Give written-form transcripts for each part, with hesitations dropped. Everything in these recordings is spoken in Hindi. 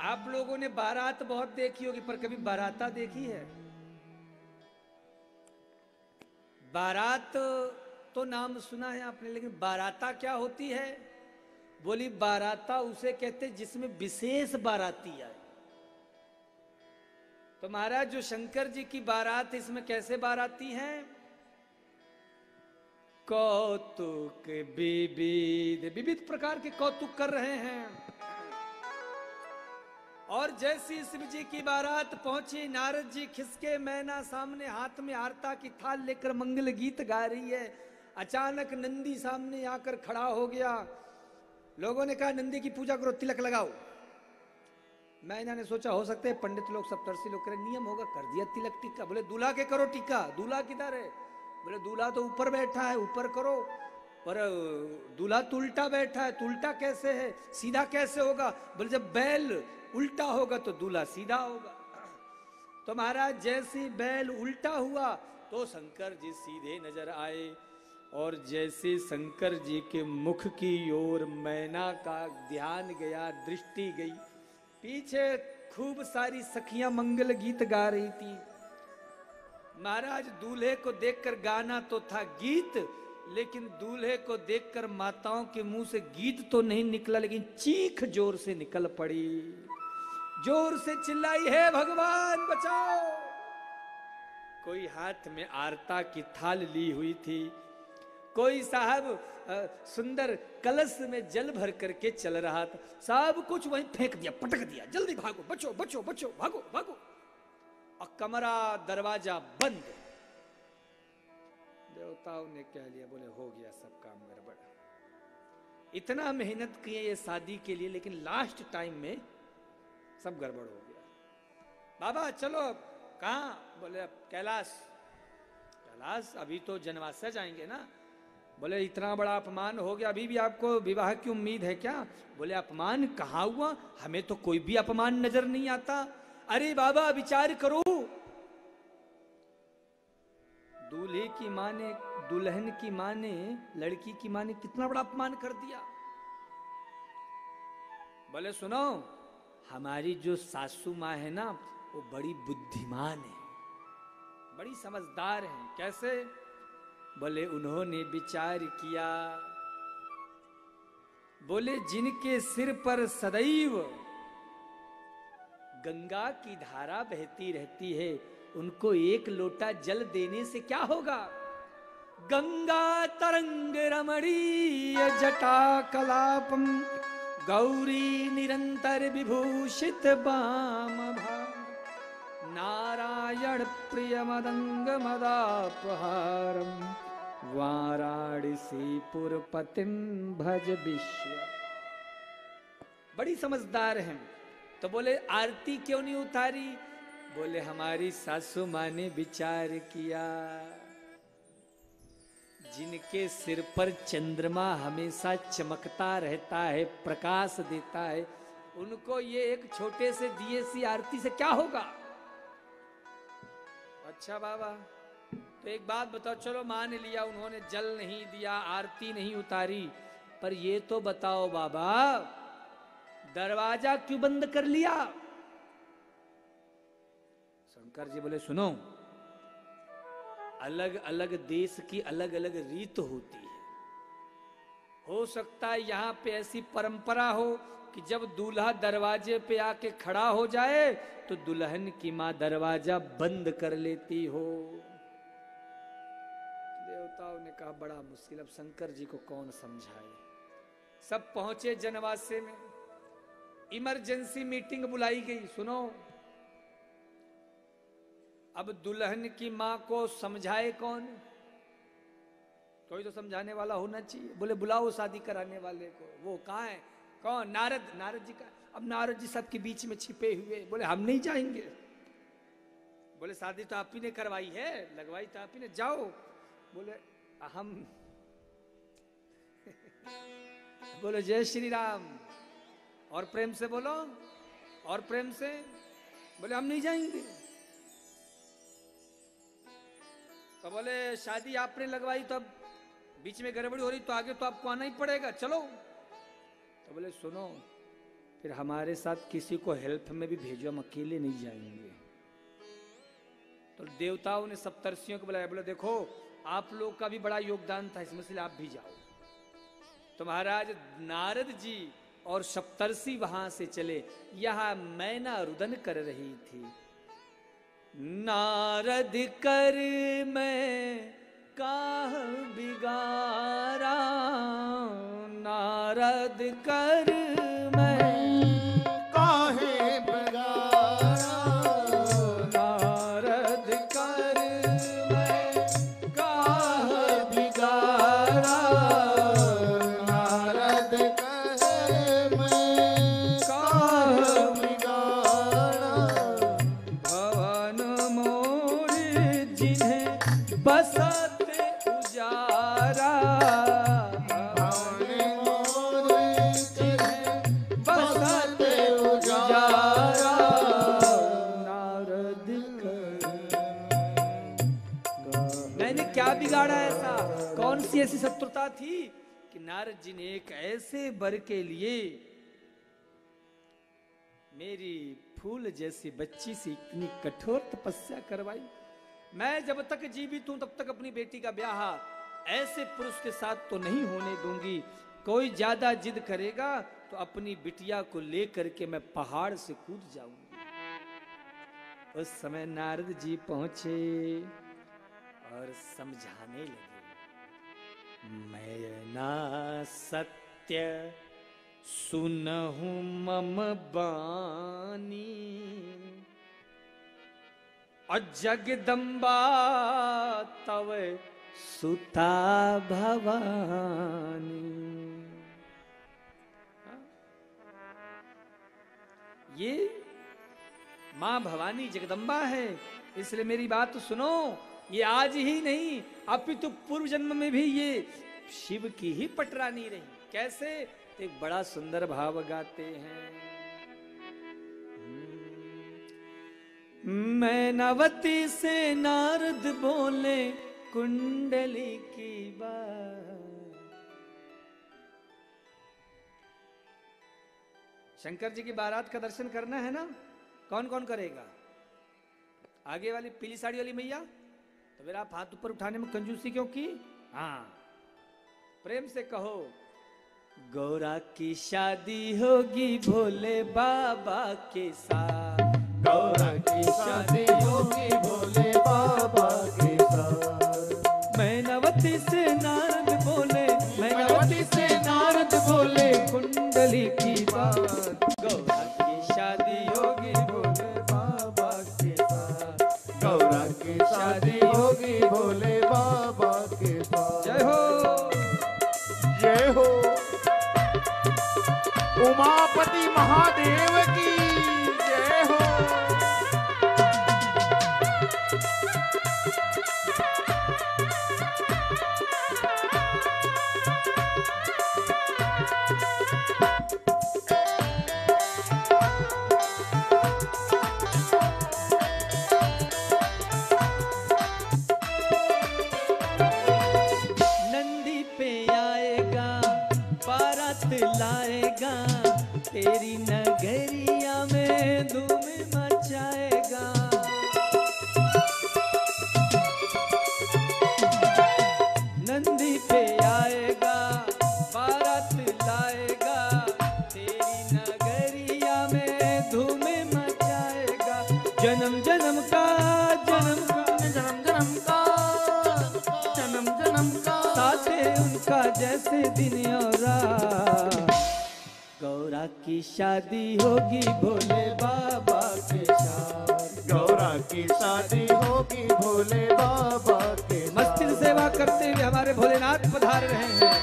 आप लोगों ने बारात बहुत देखी होगी, पर कभी बाराता देखी है? बारात तो नाम सुना है आपने, लेकिन बाराता क्या होती है? बोली बाराता उसे कहते जिसमें विशेष बाराती आए। तो महाराज जो शंकर जी की बारात, इसमें कैसे बाराती हैं? कौतुक विविध विविध प्रकार के कौतुक कर रहे हैं। और जैसी शिव जी की बारात पहुंची, नारद जी खिसके, मैना सामने हाथ में आरता की थाल लेकर मंगल गीत गा रही है। अचानक नंदी सामने आकर खड़ा हो गया। लोगों ने कहा नंदी की पूजा करो, तिलक लगाओ। मैना ने सोचा हो सकता है पंडित लोग सप्तर्षि लोग करें, नियम होगा, कर दिया तिलक टीका। बोले दूल्हा के करो टीका। दूल्हा किधर है? बोले दूल्हा तो ऊपर बैठा है, ऊपर करो। पर दूल्हा तो उल्टा बैठा है, तो उल्टा कैसे है, सीधा कैसे होगा? बोले जब बैल उल्टा होगा तो दूल्हा सीधा होगा। तो महाराज जैसी बैल उल्टा हुआ तो शंकर जी सीधे नजर आए। और जैसे शंकर जी के मुख की ओर मैना का ध्यान गया, दृष्टि गई, पीछे खूब सारी सखियां मंगल गीत गा रही थी। महाराज दूल्हे को देखकर गाना तो था गीत, लेकिन दूल्हे को देखकर माताओं के मुंह से गीत तो नहीं निकला, लेकिन चीख जोर से निकल पड़ी। जोर से चिल्लाई, है भगवान बचाओ। कोई हाथ में आरता की थाल ली हुई थी, कोई साहब सुंदर कलश में जल भर करके चल रहा था। सब कुछ वहीं फेंक दिया, पटक दिया, जल्दी भागो, बचो बचो बचो, भागो भागो। और कमरा दरवाजा बंद। देवताओं ने कह लिया, बोले हो गया सब काम गड़बड़। इतना मेहनत किए ये शादी के लिए, लेकिन लास्ट टाइम में सब गड़बड़ हो गया। बाबा चलो, कहाँ? बोले अब कैलाश। कैलाश? अभी तो जनवासा जाएंगे ना। बोले इतना बड़ा अपमान हो गया, अभी भी आपको विवाह की उम्मीद है क्या? बोले अपमान कहाँ हुआ, हमें तो कोई भी अपमान नजर नहीं आता। अरे बाबा विचार करो, दूल्हे की माँ ने, दुल्हन की माँ ने, लड़की की माँ ने कितना बड़ा अपमान कर दिया। बोले सुनो, हमारी जो सासू माँ है ना, वो बड़ी बुद्धिमान है, बड़ी समझदार है। कैसे? बोले उन्होंने विचार किया, बोले जिनके सिर पर सदैव गंगा की धारा बहती रहती है, उनको एक लोटा जल देने से क्या होगा? गंगा तरंग रमणीय जटा कलापम गौरी निरंतर विभूषित बाम भाग नारायण प्रिय मदंग मदापहारम वाराणसी पुरपतिम भज विश्व। बड़ी समझदार हैं। तो बोले आरती क्यों नहीं उतारी? बोले हमारी सासू माँ ने विचार किया, जिनके सिर पर चंद्रमा हमेशा चमकता रहता है, प्रकाश देता है, उनको ये एक छोटे से दिए सी आरती से क्या होगा? अच्छा बाबा, तो एक बात बताओ, चलो मान लिया उन्होंने जल नहीं दिया, आरती नहीं उतारी, पर ये तो बताओ बाबा, दरवाजा क्यों बंद कर लिया? शंकर जी बोले सुनो, अलग अलग देश की अलग अलग रीत होती है। हो सकता है यहां पे ऐसी परंपरा हो कि जब दूल्हा दरवाजे पे आके खड़ा हो जाए तो दुल्हन की मां दरवाजा बंद कर लेती हो। देवताओं ने कहा बड़ा मुश्किल, अब शंकर जी को कौन समझाए। सब पहुंचे जनवासे में, इमरजेंसी मीटिंग बुलाई गई। सुनो, अब दुल्हन की मां को समझाए कौन? कोई तो समझाने वाला होना चाहिए। बोले बुलाओ शादी कराने वाले को। वो कहाँ है? कौन? नारद। नारद जी का। अब नारद जी सबके बीच में छिपे हुए। बोले हम नहीं जाएंगे। बोले शादी तो आप ही ने करवाई है, लगवाई तो आप ही ने, जाओ। बोले हम बोलो जय श्री राम, और प्रेम से बोलो, और प्रेम से। बोले हम नहीं जाएंगे। तो बोले शादी आपने लगवाई, तो अब बीच में गड़बड़ी हो रही तो आगे तो आपको आना ही पड़ेगा, चलो। तो बोले सुनो, फिर हमारे साथ किसी को हेल्प में भी भेजो, हम अकेले नहीं जाएंगे। तो देवताओं ने सप्तर्षियों को बुलाया, बोले देखो आप लोग का भी बड़ा योगदान था इसमें, से आप भी जाओ। तो महाराज नारद जी और सप्तर्षि वहां से चले। यहां मैना रुदन कर रही थी। नारद कर मैं काह बिगारा, नारद कर मैं काहे बिगारा, नारद कर मैं काह बिगारा, नारद कहे मैं काहे बिगारा, भवन मोर जिन्हें बसत उजारा, भवन मोर जिन्हें बसत उजारा, नारद मैंने क्या बिगाड़ा ऐसा? कौन सी ऐसी शत्रुता थी कि नारद जी ने एक ऐसे वर के लिए मेरी फूल जैसी बच्ची से इतनी कठोर तपस्या करवाई? मैं जब तक जीवित हूं तब तक अपनी बेटी का ब्याह ऐसे पुरुष के साथ तो नहीं होने दूंगी। कोई ज्यादा जिद करेगा तो अपनी बिटिया को लेकर के मैं पहाड़ से कूद जाऊंगी। उस समय नारद जी पहुंचे और समझाने लगे, मैं ना सत्य सुनहु मम बानी, और जगदम्बा तव सुता भवानी। ये मां भवानी जगदम्बा है, इसलिए मेरी बात तो सुनो। ये आज ही नहीं अपितु पूर्व जन्म में भी ये शिव की ही पटरानी रही। कैसे? एक बड़ा सुंदर भाव गाते हैं, मैनावती से नारद बोले कुंडली की बात। शंकर जी की बारात का दर्शन करना है ना? कौन कौन करेगा? आगे वाली पीली साड़ी वाली मैया, तो फिर आप हाथ ऊपर उठाने में कंजूसी क्यों की? हाँ, प्रेम से कहो, गौरा की शादी होगी भोले बाबा के साथ, गौरा की शादी होगी भोले बाबा के साथ। मैनावती से नारद बोले, मैनावती से नारद बोले कुंडली की बात, गौरा की शादी होगी भोले बाबा के साथ, गौरा की शादी होगी भोले बाबा के साथ। जय हो जय हो उमापति महादेव की जय हो। नंदी पे आएगा बारात लाएगा, तेरी नगरिया में धूम मचाएगा। नंदी पे आएगा बारात लाएगा, तेरी नगरिया में धूम मचाएगा। जन्म जन्म का जन्म जन्म जन्म का जन्म जन्म का साथ उनका जैसे दिन और रात। गौरा की शादी होगी भोले बाबा के साथ, गौरा की शादी होगी भोले बाबा के साथ। मस्तिष्क सेवा करते हुए हमारे भोलेनाथ पधार रहे हैं।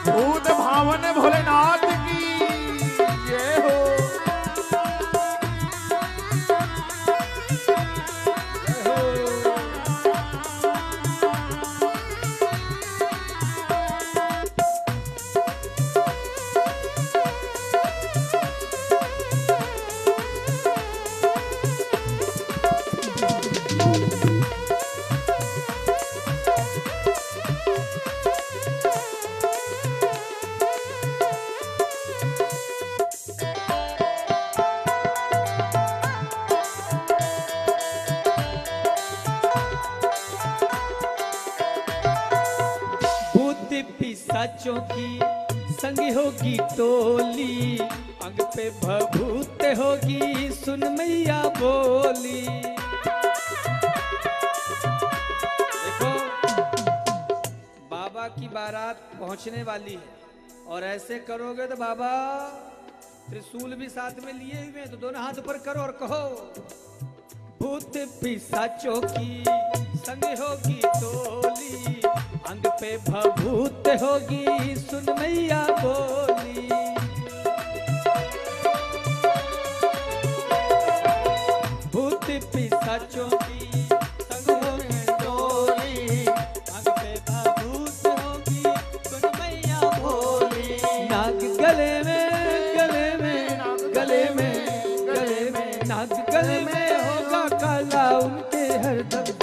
भूत भावन भोलेनाथ की जय हो। साचों की संगी होगी टोली, अंग पे भभूत होगी सुन मैया बोली। देखो बाबा की बारात पहुंचने वाली है और ऐसे करोगे तो बाबा त्रिशूल भी साथ में लिए हुए हैं, तो दोनों हाथ ऊपर करो और कहो भूत पिशाचों की संग होगी टोली, अंग पे भभूत होगी सुन मैया बोली। भूत पिशाचों की संग होगी टोली, अंग पे भभूत होगी सुन मैया बोली। नाग गले में गले में गले में गले में नाग गले में होगा काला उनके हरदम।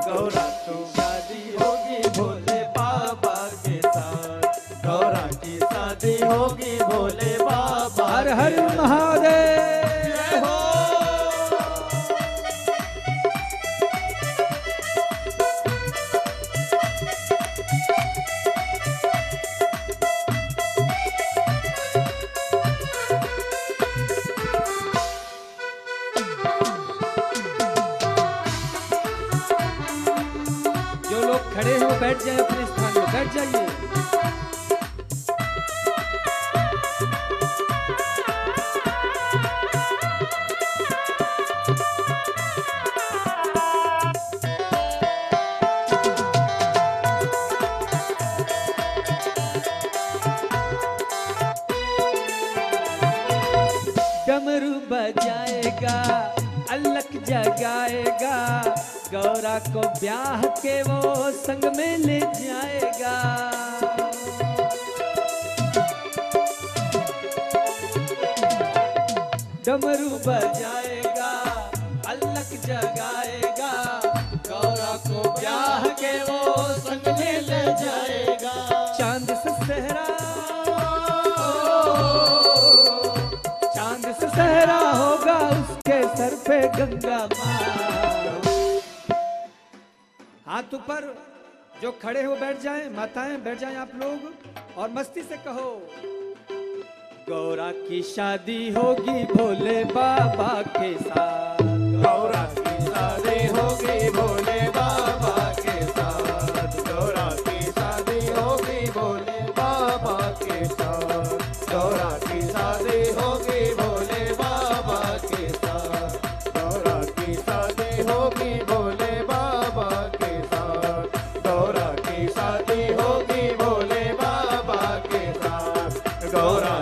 गौरा तो शादी होगी भोले बाबा के साथ, गौरा की शादी होगी भोले बाबा। हर हर महादेव हो। जो लोग खड़े हैं वो बैठ जाए, अपने स्थान पर बैठ जाइए। डमरू बजाएगा अलख जगाएगा, गौरा को ब्याह के वो संग में ले जाएगा। डमरू बजाएगा अलख जगाएगा, गौरा को ब्याह के वो संग में ले जाएगा। चांद से सहरा चांद से सहरा होगा उसके सर पे गंगा माँ। हाथ ऊपर, जो खड़े हो बैठ जाएं, माताएं बैठ जाएं आप लोग और मस्ती से कहो गौरा की शादी होगी भोले बाबा के साथ। गौरा की शादी होगी भोले बाबा के साथ, गौरा की शादी होगी भोले बाबा के साथ, गौरा की शादी होगी भोले बाबा के साथ, गौरा की शादी होगी भोले बाबा के साथ, गौरा की शादी होगी भोले बाबा के साथ, गौरा